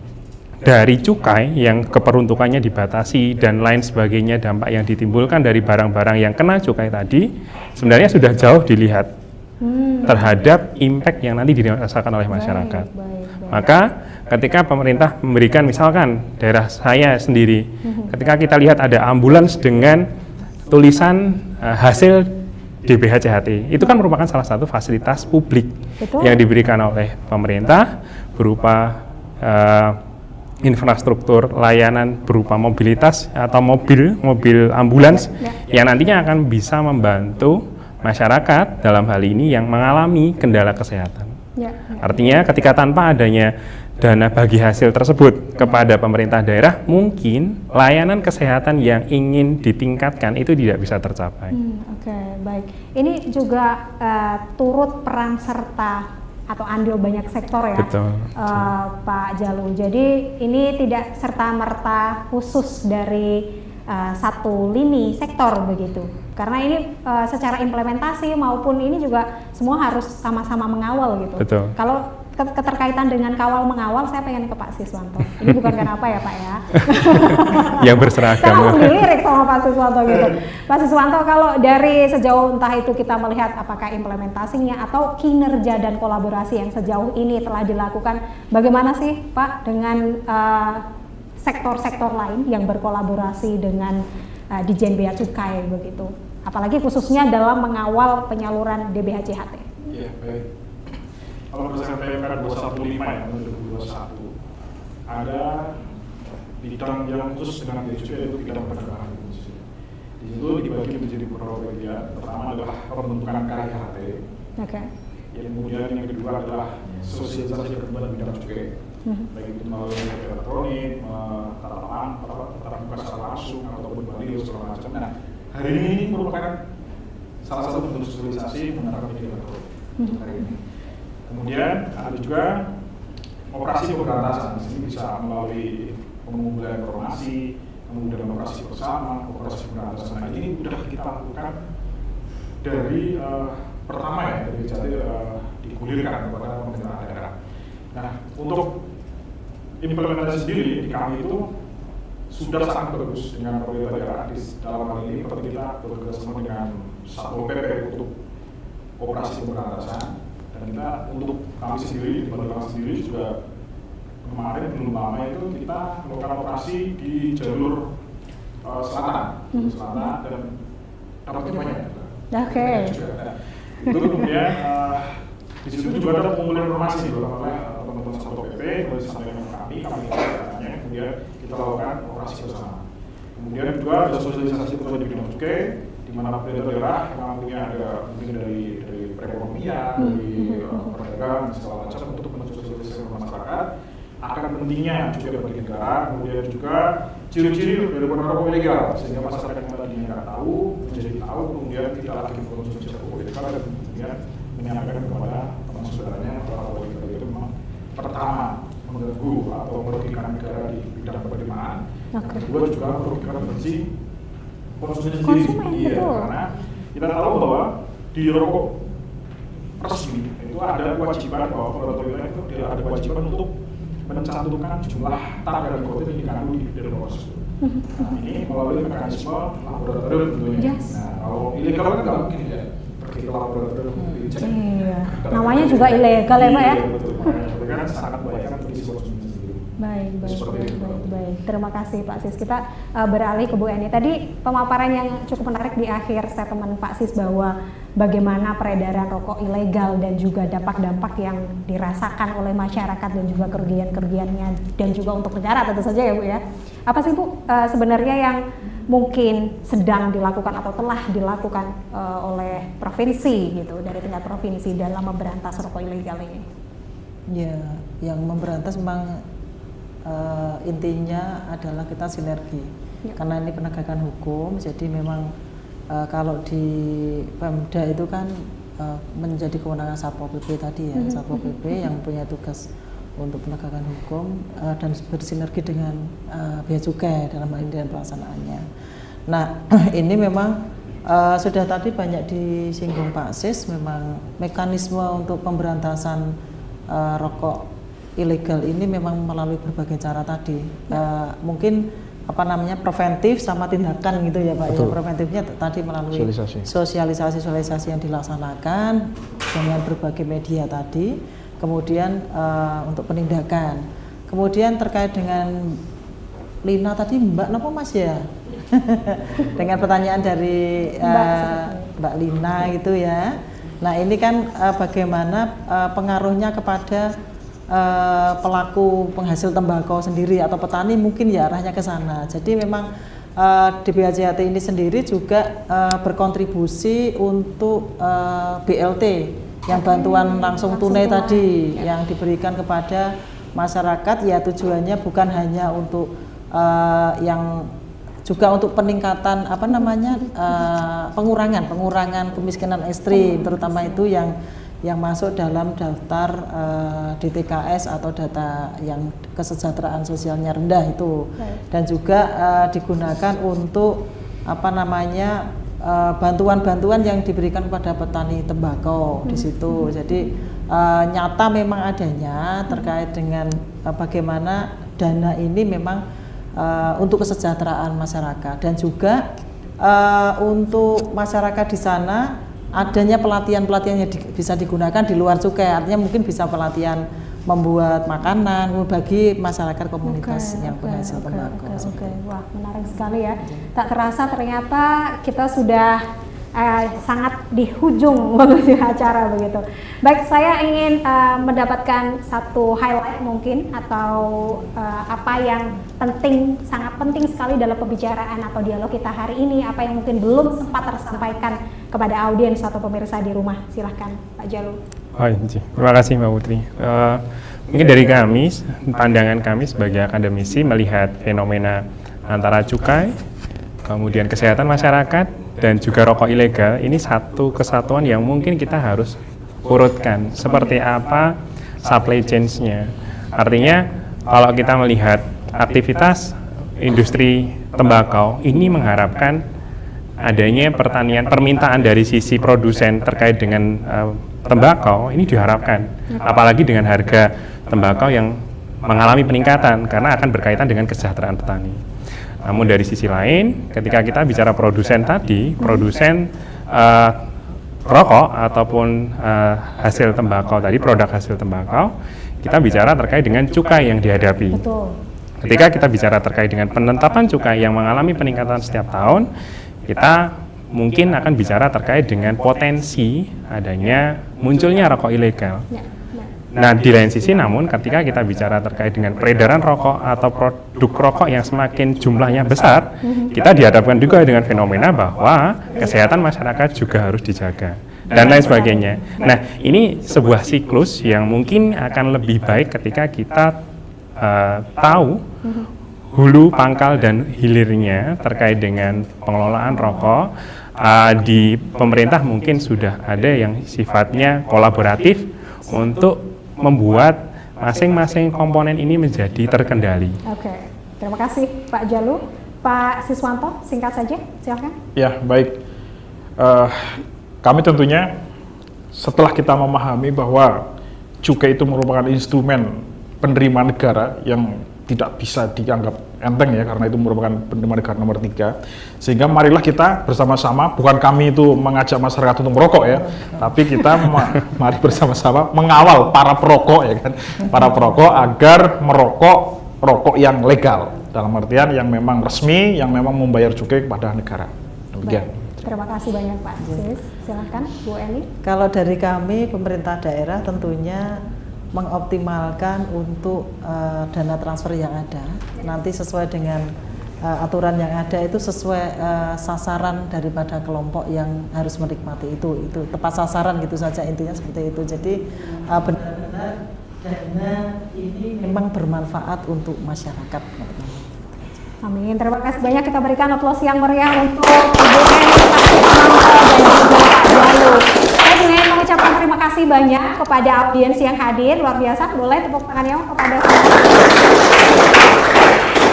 dari cukai yang keperuntukannya dibatasi dan lain sebagainya, dampak yang ditimbulkan dari barang-barang yang kena cukai tadi sebenarnya sudah jauh dilihat terhadap impact yang nanti dirasakan oleh masyarakat. Maka ketika pemerintah memberikan, misalkan daerah saya sendiri, ketika kita lihat ada ambulans dengan tulisan hasil DBHCHT, itu kan merupakan salah satu fasilitas publik yang diberikan oleh pemerintah berupa infrastruktur layanan berupa mobilitas atau mobil ambulans yang nantinya akan bisa membantu masyarakat dalam hal ini yang mengalami kendala kesehatan. Artinya ketika tanpa adanya dana bagi hasil tersebut kepada pemerintah daerah, mungkin layanan kesehatan yang ingin ditingkatkan itu tidak bisa tercapai. Oke, baik. Ini juga turut peran serta atau andil banyak sektor ya, Betul. Pak Jalu. Jadi ini tidak serta-merta khusus dari satu lini sektor begitu. Karena ini secara implementasi maupun ini juga semua harus sama-sama mengawal gitu. Betul. Kalau keterkaitan dengan kawal mengawal, saya pengen ke Pak Siswanto. Ini bukan kenapa ya Pak ya. Yang Saya berseragam. langsung dilirik sama Pak Siswanto gitu. Pak Siswanto, kalau dari sejauh entah itu kita melihat apakah implementasinya atau kinerja dan kolaborasi yang sejauh ini telah dilakukan, bagaimana sih Pak dengan sektor-sektor lain yang berkolaborasi dengan Ditjen Bea Cukai begitu? Apalagi khususnya dalam mengawal penyaluran DBHCHT. Iya, baik. Kalau berdasarkan PPR 215 ya, tahun 2021, ada bidang yang khusus dengan bea cukai, yaitu bidang perdagangan. Di situ dibagi menjadi beberapa bagian. Pertama adalah pembentukan KIHT. Oke. Kemudian yang kedua adalah sosialisasi perkembangan bidang cukai, baik itu melalui elektronik, tatap muka secara langsung ataupun baliho segala macam. Nah, hari ini merupakan salah satu bentuk sosialisasi menggunakan media elektronik hari ini. Kemudian ada juga operasi pemberantasan. Di sini bisa melalui pengumpulan informasi, kemudian operasi bersama, operasi pemberantasan. Nah, ini sudah kita lakukan dari pertama ya, dari jadi digulirkan kepada pemerintah daerah. Nah, untuk implementasi sendiri di kami itu sudah sangat bagus dengan pemerintah daerah. Dalam hal ini kita bekerjasama dengan Satpol PP untuk operasi pemberantasan. Dan kita untuk kami sendiri, di Bandung sendiri juga kemarin belum lama itu kita melakukan operasi di jalur selatan, dan dapatnya banyak. Oke. Itu kemudian di situ juga ada pengumpulan informasi oleh teman-teman Satpol PP, kemudian disampaikan ke kami datanya, kemudian kita lakukan operasi bersama. Kemudian juga ada sosialisasi di bidang cukai, di mana pemerintah daerah memang punya ada mungkin dari perekonomian, dari perdagangan segala macam untuk mensosialisasikan ke masyarakat akan pentingnya cukai bagi negara, kemudian juga ciri-ciri dari rokok ilegal sehingga masyarakat yang tadinya nggak tahu menjadi tahu, kemudian tidak lagi mengkonsumsi rokok ilegal dan kemudian menyampaikan kepada teman saudaranya bahwa rokok ilegal itu memang pertama mengganggu atau merugikan negara di bidang penerimaan, kedua juga merugikan kondisi konsumen sendiri. Iya, karena kita tahu bahwa di rokok resmi itu ada kewajiban bahwa pengelola itu ada kewajiban untuk mencantumkan jumlah tanggal nikotin yang dikandung di rokok tersebut. Nah, ini melalui mekanisme laboratorium tentunya. Nah, kalau ilegal kan nggak mungkin ya pergi ke laboratorium dicek. Iya. Namanya juga ilegal ya Pak ya? Betul. Makanya kan sangat membahayakan kondisi konsumen sendiri. Baik. Terima kasih Pak Sis. Kita beralih ke Bu Eni. Tadi pemaparan yang cukup menarik di akhir statement Pak Sis bahwa bagaimana peredaran rokok ilegal dan juga dampak-dampak yang dirasakan oleh masyarakat dan juga kerugian-kerugiannya dan juga untuk negara tentu saja ya Bu ya. Apa sih Bu sebenarnya yang mungkin sedang dilakukan atau telah dilakukan oleh provinsi gitu, dari tingkat provinsi dalam memberantas rokok ilegal ini? Ya, yang memberantas memang intinya adalah kita sinergi, karena ini penegakan hukum. Jadi memang kalau di Pemda itu kan menjadi kewenangan Satpol PP tadi ya, Satpol PP yang punya tugas untuk penegakan hukum dan bersinergi dengan Bea Cukai dalam hal ini dan pelaksanaannya. Nah, ini memang sudah tadi banyak disinggung Pak Sis, memang mekanisme untuk pemberantasan rokok ilegal ini memang melalui berbagai cara tadi. Mungkin preventif sama tindakan gitu ya Pak. Ya, preventifnya tadi melalui sosialisasi yang dilaksanakan dengan berbagai media tadi. Kemudian untuk penindakan. Kemudian terkait dengan Lina tadi Mbak Nopo Mas ya? Dengan pertanyaan dari Mbak Lina gitu ya. Nah ini kan bagaimana pengaruhnya kepada pelaku penghasil tembakau sendiri atau petani, mungkin ya arahnya ke sana. Jadi memang DBHCHT ini sendiri juga berkontribusi untuk BLT yang bantuan langsung tunai tadi yang diberikan kepada masyarakat ya tujuannya bukan hanya untuk yang juga untuk peningkatan pengurangan kemiskinan ekstrim, terutama itu yang masuk dalam daftar DTKS atau data yang kesejahteraan sosialnya rendah itu. Dan juga digunakan untuk bantuan-bantuan yang diberikan kepada petani tembakau di situ. Jadi nyata memang adanya terkait dengan bagaimana dana ini memang untuk kesejahteraan masyarakat, dan juga untuk masyarakat di sana adanya pelatihan-pelatihan yang bisa digunakan di luar cukai, artinya mungkin bisa pelatihan membuat makanan bagi masyarakat komunitas yang penghasil tembakau. Wah, menarik sekali ya. Tak terasa ternyata kita sudah sangat di hujung menuju acara begitu. Baik, saya ingin mendapatkan satu highlight mungkin atau apa yang penting, sangat penting sekali dalam pembicaraan atau dialog kita hari ini, apa yang mungkin belum sempat tersampaikan kepada audiens atau pemirsa di rumah. Silahkan Pak Jalu. Terima kasih Mbak Putri. Mungkin dari kami, pandangan kami sebagai akademisi melihat fenomena antara cukai, kemudian kesehatan masyarakat, dan juga rokok ilegal, ini satu kesatuan yang mungkin kita harus urutkan. Seperti apa supply chains-nya. Artinya kalau kita melihat aktivitas industri tembakau, ini mengharapkan adanya permintaan dari sisi produsen terkait dengan tembakau, ini diharapkan. Apalagi dengan harga tembakau yang mengalami peningkatan karena akan berkaitan dengan kesejahteraan petani. Namun dari sisi lain, ketika kita bicara produsen tadi, produsen rokok ataupun hasil tembakau tadi, produk hasil tembakau, kita bicara terkait dengan cukai yang dihadapi. Betul. Ketika kita bicara terkait dengan penetapan cukai yang mengalami peningkatan setiap tahun, kita mungkin akan bicara terkait dengan potensi adanya munculnya rokok ilegal. Nah, di lain sisi namun ketika kita bicara terkait dengan peredaran rokok atau produk rokok yang semakin jumlahnya besar, kita dihadapkan juga dengan fenomena bahwa kesehatan masyarakat juga harus dijaga dan lain sebagainya. Nah, ini sebuah siklus yang mungkin akan lebih baik ketika kita tahu hulu, pangkal, dan hilirnya terkait dengan pengelolaan rokok. Di pemerintah mungkin sudah ada yang sifatnya kolaboratif untuk membuat masing-masing komponen ini menjadi terkendali. Oke, terima kasih Pak Jalu. Pak Siswanto, singkat saja, silakan. Ya, baik. Kami tentunya setelah kita memahami bahwa cukai itu merupakan instrumen penerima negara yang tidak bisa dianggap enteng ya, karena itu merupakan penerima negara nomor 3. Sehingga marilah kita bersama-sama, bukan kami itu mengajak masyarakat untuk merokok ya, tapi kita mari bersama-sama mengawal para perokok ya kan, para perokok agar merokok rokok yang legal, dalam artian yang memang resmi, yang memang membayar cukai kepada negara. Demikian. Terima kasih banyak Pak Sis. Silahkan Bu Eni. Kalau dari kami pemerintah daerah tentunya mengoptimalkan untuk dana transfer yang ada, nanti sesuai dengan aturan yang ada itu sesuai sasaran daripada kelompok yang harus menikmati itu tepat sasaran gitu saja, intinya seperti itu. Jadi benar-benar dana ini memang bermanfaat untuk masyarakat. Amin. Terima kasih banyak, kita berikan aplaus yang meriah untuk Ibu Eni dan juga Pak Jalu. Saya ingin mengucapkan terima kasih banyak kepada audiens yang hadir, luar biasa. Boleh tepuk tangannya kepada semua.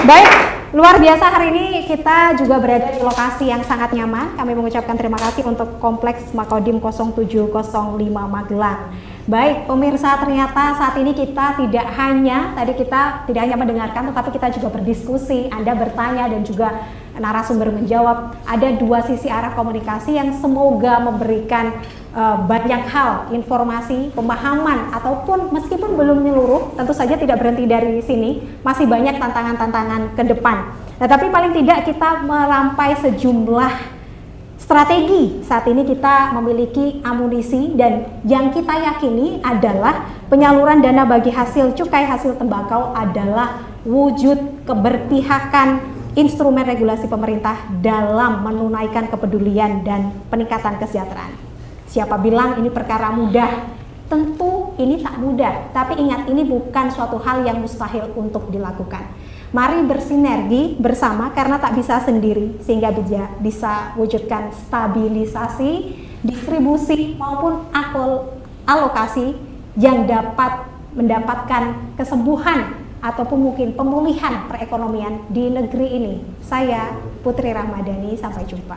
Baik, luar biasa, hari ini kita juga berada di lokasi yang sangat nyaman. Kami mengucapkan terima kasih untuk Kompleks Makodim 0705 Magelang. Baik, pemirsa, ternyata saat ini kita tidak hanya mendengarkan, tetapi kita juga berdiskusi. Anda bertanya dan juga narasumber menjawab. Ada dua sisi arah komunikasi yang semoga memberikan banyak hal, informasi, pemahaman, ataupun meskipun belum menyeluruh, tentu saja tidak berhenti dari sini, masih banyak tantangan-tantangan ke depan. Nah, tapi paling tidak kita merampai sejumlah strategi. Saat ini kita memiliki amunisi, dan yang kita yakini adalah penyaluran dana bagi hasil cukai hasil tembakau adalah wujud keberpihakan instrumen regulasi pemerintah dalam menunaikan kepedulian dan peningkatan kesejahteraan. Siapa bilang ini perkara mudah? Tentu ini tak mudah, tapi ingat ini bukan suatu hal yang mustahil untuk dilakukan. Mari bersinergi bersama karena tak bisa sendiri, sehingga bisa wujudkan stabilisasi, distribusi maupun alokasi yang dapat mendapatkan kesembuhan ataupun mungkin pemulihan perekonomian di negeri ini. Saya Putri Ramadhani, sampai jumpa.